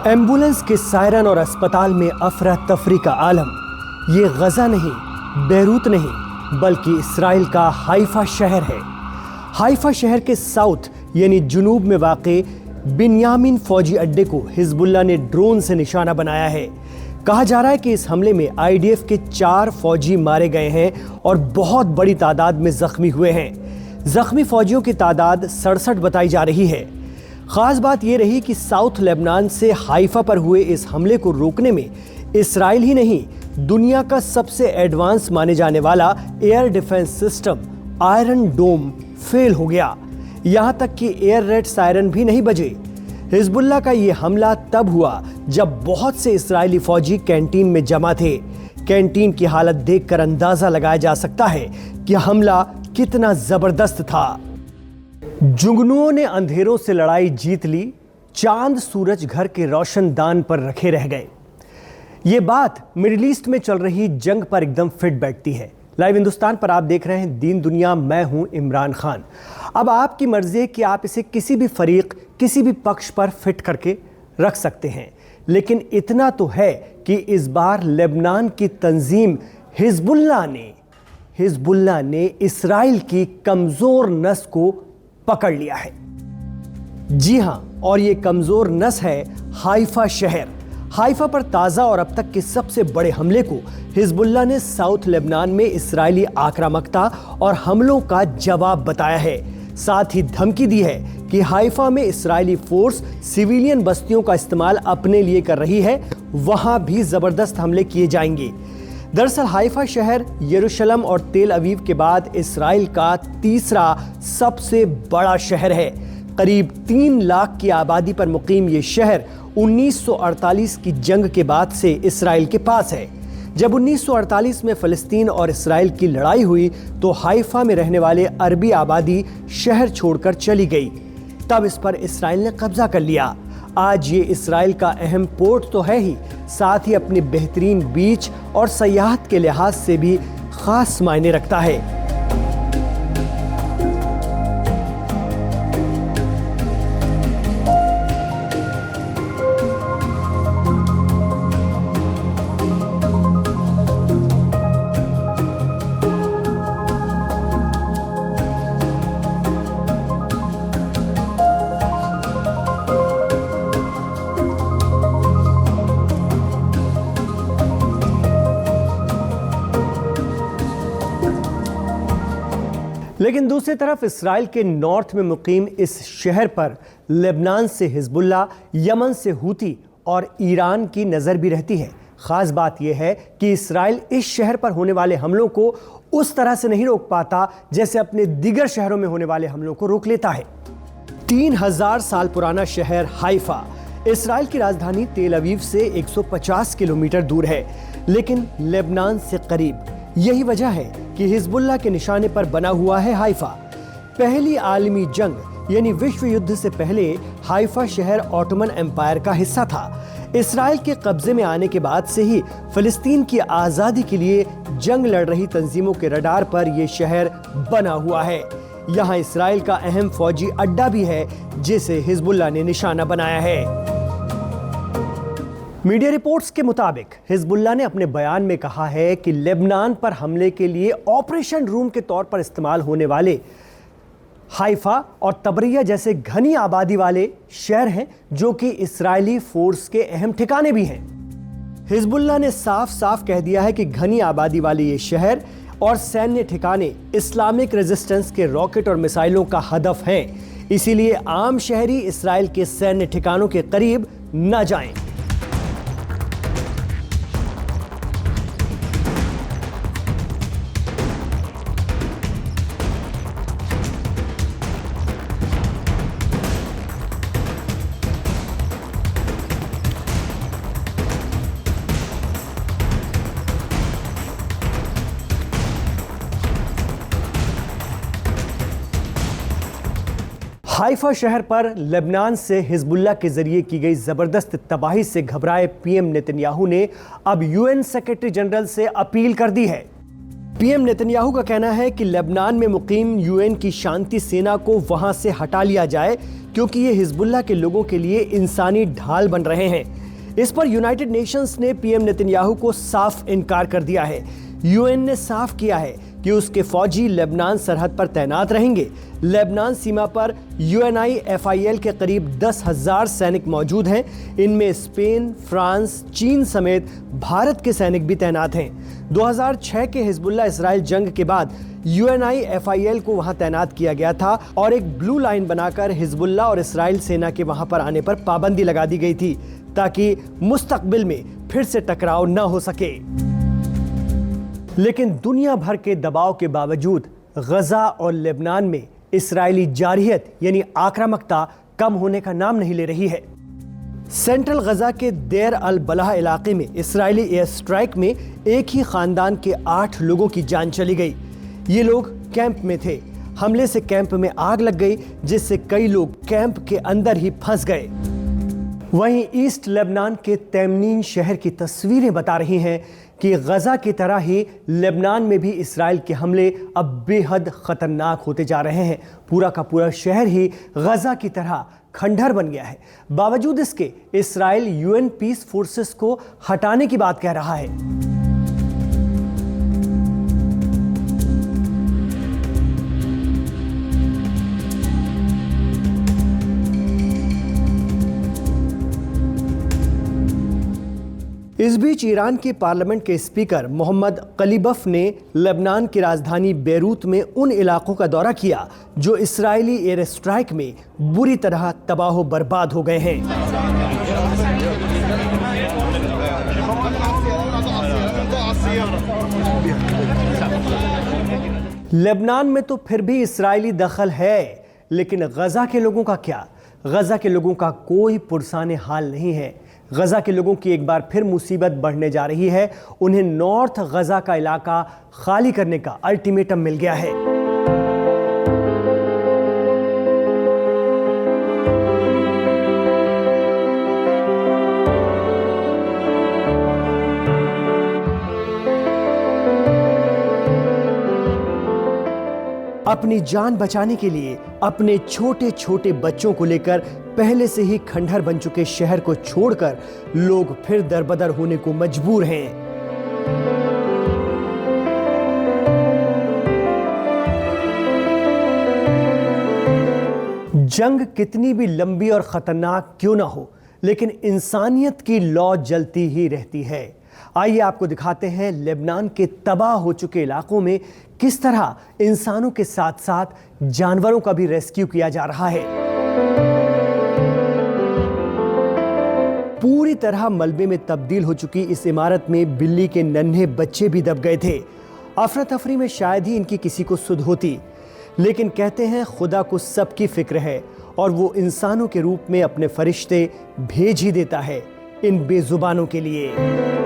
Ambulance के siren और अस्पताल में अफरा तफरी का आलम। ये गजा नहीं, बैरूत नहीं, बल्कि इस्राइल का हाइफा शहर है। हाइफा शहर के साउथ यानी जुनूब में वाक़े बिन्यामिन फौजी अड्डे को हिजबुल्लाह ने ड्रोन से निशाना बनाया है। कहा जा रहा है कि इस हमले में आईडीएफ के 4 फौजी मारे गए हैं और बहुत बड़ी तादाद में जख्मी हुए हैं। जख्मी फौजियों की तादाद 67 बताई जा रही है। खास बात यह रही कि साउथ लेबनान से हाइफा पर हुए इस हमले को रोकने में इस्राइल ही नहीं, दुनिया का सबसे एडवांस माने जाने वाला एयर डिफेंस सिस्टम आयरन डोम फेल हो गया। यहां तक कि एयर रेड सायरन भी नहीं बजे। हिजबुल्लाह का यह हमला तब हुआ जब बहुत से इस्राएली फौजी कैंटीन में जमा थे। कैंटीन की हालत देखकर अंदाजा लगाया जा सकता है कि हमला कितना जबरदस्त था। जुगनुओं ने अंधेरों से लड़ाई जीत ली, चांद सूरज घर के रोशनदान पर रखे रह गए। ये बात मिडिल ईस्ट में चल रही जंग पर एकदम फिट बैठती है। लाइव हिंदुस्तान पर आप देख रहे हैं दीन दुनिया, मैं हूं इमरान खान। अब आपकी मर्जी है कि आप इसे किसी भी फरीक, किसी भी पक्ष पर फिट करके रख सकते हैं, लेकिन इतना तो है कि इस बार लेबनान की तंजीम हिजबुल्लाह ने इस्राइल की कमजोर नस को पकड़ लिया है। जी हां, और ये कमजोर नस है हाइफा शहर। हाइफा पर ताज़ा और अब तक के सबसे बड़े हमले को हिजबुल्लाह ने साउथ लेबनान में इस्राएली आक्रामकता और हमलों का जवाब बताया है। साथ ही धमकी दी है कि हाइफा में इस्राएली फोर्स सिविलियन बस्तियों का इस्तेमाल अपने लिए कर रही है, वहां भी जबरदस्त हमले किए जाएंगे। दरअसल हाइफा शहर यरूशलेम और तेल अवीव के बाद इस्राइल का तीसरा सबसे बड़ा शहर है। करीब 3 लाख की आबादी पर मुकीम ये शहर 1948 की जंग के बाद से इस्राइल के पास है। जब 1948 में फ़लस्तीन और इस्राइल की लड़ाई हुई तो हाइफा में रहने वाले अरबी आबादी शहर छोड़कर चली गई। तब इस पर इस्राइल ने कब्जा कर लिया। आज ये इस्राइल का अहम पोर्ट तो है ही, साथ ही अपने बेहतरीन बीच और सयाहत के लिहाज से भी खास मायने रखता है। लेकिन दूसरी तरफ इस्राइल के नॉर्थ में मुकीम इस शहर पर लेबनान से हिजबुल्लाह, यमन से हूती और ईरान की नज़र भी रहती है। ख़ास बात यह है कि इस्राइल इस शहर पर होने वाले हमलों को उस तरह से नहीं रोक पाता जैसे अपने दीगर शहरों में होने वाले हमलों को रोक लेता है। 3000 साल पुराना शहर हाइफा इस्राइल की राजधानी तेल अवीव से 150 किलोमीटर दूर है, लेकिन लेबनान से करीब। यही वजह है कि हिजबुल्लाह के निशाने पर बना हुआ है हाइफा। पहली आलमी जंग यानी विश्व युद्ध से पहले हाइफा शहर ऑटोमन एम्पायर का हिस्सा था। इस्राइल के कब्जे में आने के बाद से ही फ़लस्तीन की आज़ादी के लिए जंग लड़ रही तंजीमों के रडार पर यह शहर बना हुआ है। यहाँ इस्राइल का अहम फौजी अड्डा भी है जिसे हिजबुल्लाह ने निशाना बनाया है। मीडिया रिपोर्ट्स के मुताबिक हिजबुल्लाह ने अपने बयान में कहा है कि लेबनान पर हमले के लिए ऑपरेशन रूम के तौर पर इस्तेमाल होने वाले हाइफा और तबरिया जैसे घनी आबादी वाले शहर हैं, जो कि इस्राएली फोर्स के अहम ठिकाने भी हैं। हिजबुल्लाह ने साफ साफ कह दिया है कि घनी आबादी वाले ये शहर और सैन्य ठिकाने इस्लामिक रेजिस्टेंस के रॉकेट और मिसाइलों का हदफ हैं, इसीलिए आम शहरी इस्राएल के सैन्य ठिकानों के करीब न जाएं। हाइफा शहर पर लेबनान से हिजबुल्लाह के जरिए की गई जबरदस्त तबाही से घबराए पीएम नेतन्याहू ने अब यूएन सेक्रेटरी जनरल से अपील कर दी है। पीएम नेतन्याहू का कहना है कि लेबनान में मुकीम यूएन की शांति सेना को वहां से हटा लिया जाए क्योंकि ये हिजबुल्लाह के लोगों के लिए इंसानी ढाल बन रहे हैं। इस पर यूनाइटेड नेशंस ने पीएम नेतन्याहू को साफ इनकार कर दिया है। यूएन ने साफ किया है कि उसके फौजी लेबनान सरहद पर तैनात रहेंगे। लेबनान सीमा पर UNIFIL के करीब 10,000 सैनिक मौजूद हैं। इनमें स्पेन, फ्रांस, चीन समेत भारत के सैनिक भी तैनात हैं। 2006 के हिजबुल्लाह इसराइल जंग के बाद UNIFIL को वहां तैनात किया गया था और एक ब्लू लाइन बनाकर हिजबुल्लाह और इसराइल सेना के वहां पर आने पर पाबंदी लगा दी गई थी ताकि मुस्तकबिल में फिर से टकराव न हो सके। लेकिन दुनिया भर के दबाव के बावजूद गजा और लेबनान में इस्राएली जारहियत यानी आक्रामकता कम होने का नाम नहीं ले रही है। सेंट्रल गजा के देर अल बलाह इलाके में इस्राएली एयर स्ट्राइक में एक ही खानदान के 8 लोगों की जान चली गई। ये लोग कैंप में थे। हमले से कैंप में आग लग गई जिससे कई लोग कैंप के अंदर ही फंस गए। वहीं ईस्ट लेबनान के तैमनीन शहर की तस्वीरें बता रही हैं कि गजा की तरह ही लेबनान में भी इसराइल के हमले अब बेहद खतरनाक होते जा रहे हैं। पूरा का पूरा शहर ही गजा की तरह खंडहर बन गया है। बावजूद इसके इसराइल यूएन पीस फोर्सेस को हटाने की बात कह रहा है। इस बीच ईरान की पार्लियामेंट के स्पीकर मोहम्मद कलीबफ ने लेबनान की राजधानी बेरूत में उन इलाकों का दौरा किया जो इस्राएली एयर स्ट्राइक में बुरी तरह तबाह बर्बाद हो गए हैं। लेबनान में तो फिर भी इस्राएली दखल है, लेकिन गजा के लोगों का क्या? गजा के लोगों का कोई पुरसाने हाल नहीं है। गजा के लोगों की एक बार फिर मुसीबत बढ़ने जा रही है। उन्हें नॉर्थ गजा का इलाका खाली करने का अल्टीमेटम मिल गया है। अपनी जान बचाने के लिए अपने छोटे छोटे बच्चों को लेकर पहले से ही खंडहर बन चुके शहर को छोड़कर लोग फिर दरबदर होने को मजबूर हैं। जंग कितनी भी लंबी और खतरनाक क्यों ना हो, लेकिन इंसानियत की लौ जलती ही रहती है। आइए आपको दिखाते हैं लेबनान के तबाह हो चुके इलाकों में किस तरह इंसानों के साथ साथ जानवरों का भी रेस्क्यू किया जा रहा है। पूरी तरह मलबे में तब्दील हो चुकी इस इमारत में बिल्ली के नन्हे बच्चे भी दब गए थे। अफरा तफरी में शायद ही इनकी किसी को सुध होती, लेकिन कहते हैं खुदा को सबकी फिक्र है और वो इंसानों के रूप में अपने फरिश्ते भेज ही देता है इन बेजुबानों के लिए।